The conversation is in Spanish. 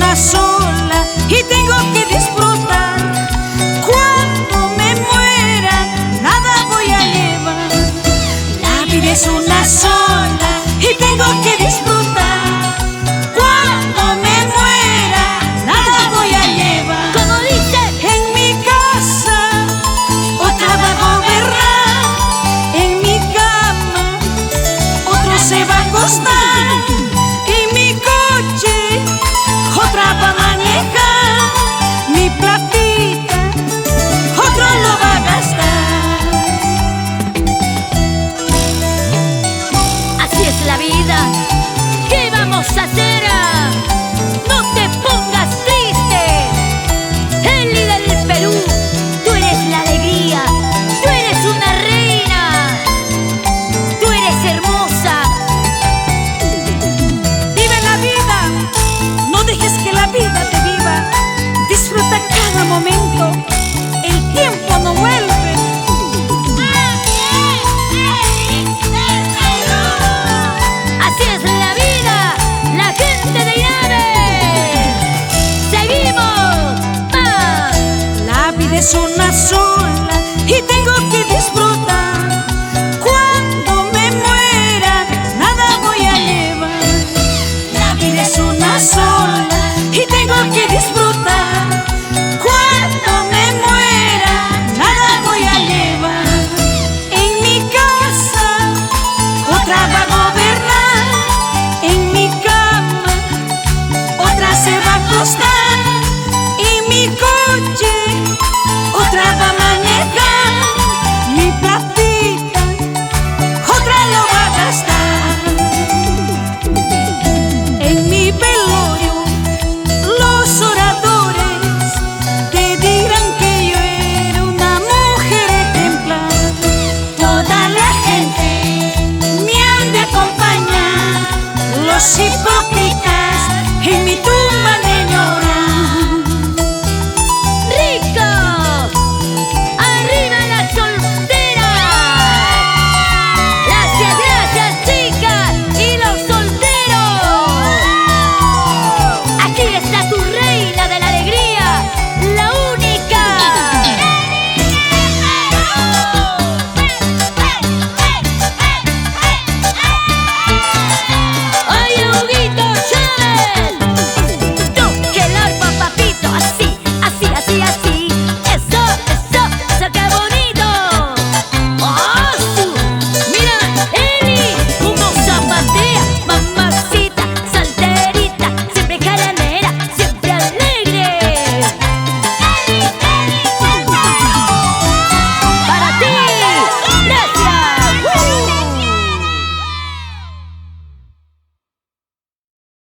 una sola y tengo que disfrutar. Cuando me muera, nada voy a llevar. La vida es una sola y tengo que disfrutar. Cuando me muera, nada voy a llevar. Como dice, En mi casa, otra va a gobernar. En mi cama, otro se va a acostar. En mi coche, otra va a manejar. Mi platita, otro lo va a gastar. así es la vida. ¿Qué vamos a hacer? No te pongas triste. Eli del Perú, tú eres la alegría. Tú eres una reina. Tú eres hermosa. Vive la vida, no dejes que la vida te viva. Disfruta cada momento, el tiempo no vuelve. Así es la vida, la gente de Llave. Seguimos. ¡Ah! La vida es una sola y tengo que disfrutar. Cuando me muera, nada voy a llevar. La vida es una sola y tengo que disfrutar. Cuando me muera, nada voy a llevar. En mi casa, otra va a gobernar. En mi cama, otra se va a acostar. En mi coche, otra va a